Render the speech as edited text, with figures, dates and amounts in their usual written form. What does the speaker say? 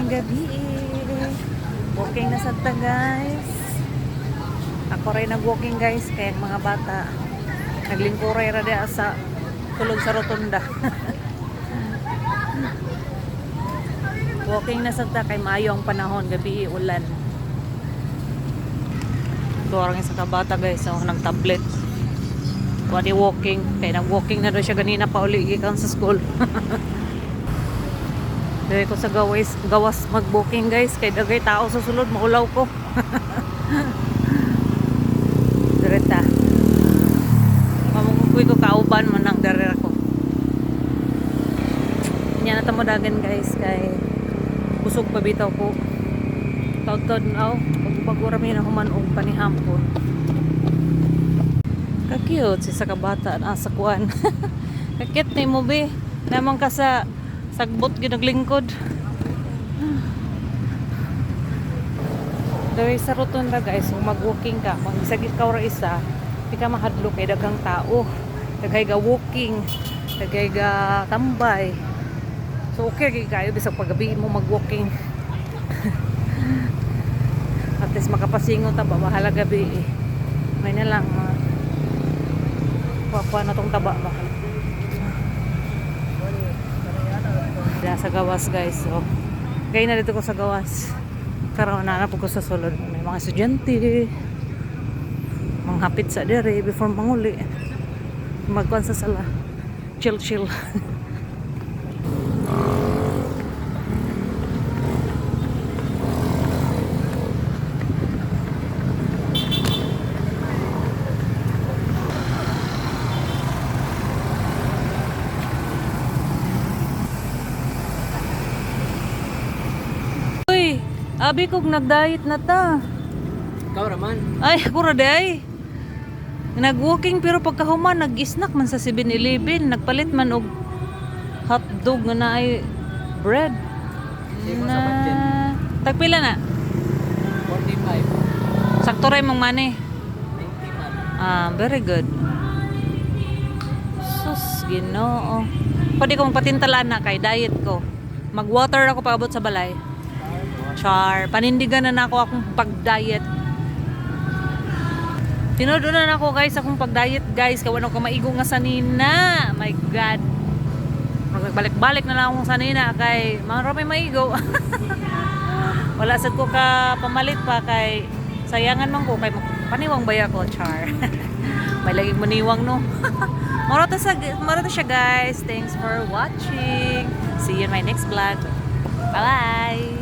gabi. Walking na sad ta guys. Ako rin nag-walking guys, kaya mga bata naglingkuray ra dia sa tulog sa rotunda. Walking na sad ta kay maayo ang panahon, gabi ulan. Tuwarang isa ka bata guys, so nag-tablet. Wadi walking, kay nag-walking na daw siya ganina pa uli gikan sa school. Dahil ko sa gawas mag-booking guys, kay dagay tao sa sulod, maulaw ko. Direta. Mamungukoy ko kauban mo ng darer ko. Yan na tamodagan guys, kay busog pa bitaw ko. Taud-taud na pag-bagura may na humanog panihampon. Ka-cute si sa kabata sa kuan. Kakit ni mo be. Namang ka sa sagbot ginaglingkod. Daway sa rotunda guys, kung mag-walking ka, magsagit ka ora isa, di ka mahadlo kay dagang tao. Daghay ga walking, daghay ga tambay. So okay kayo bisag paggabi mo mag-walking. At least makapasingon ta ba bahala gabi eh. May na lang kuha na tong taba ba. Sa gawas guys, so kaya na dito ko sa gawas karon na po ko sa sulod, may mga estudyante manghapit sa dere before manguli magkuan sa sala, chill abi kog nag-diet na ta. Ikaw raman. Ay, ako ra day. Nag-walking pero pagkahuman nag-snack man sa 7-Eleven, nagpalit man og hotdog nga na ay bread. Na tagpila na? 45. Sakto ray mong money. 90 man. Ah, very good. Sus, Ginoo. Pwede ko magpatintalan na kay diet ko. Mag-water ako paabot sa balay. Char, panindigan na ako akong pag-diet. Tinudo na ako guys akong pag-diet guys, kawan ako maigo nga sanina. My God. Magbalik-balik na lang akong sanina kay marami maigo. Wala sad ko ka pamalit pa kay sayangan man ko kay paniwang baya ko, char. May laging maniwang no. Marata siya guys. Thanks for watching. See you in my next vlog. Bye.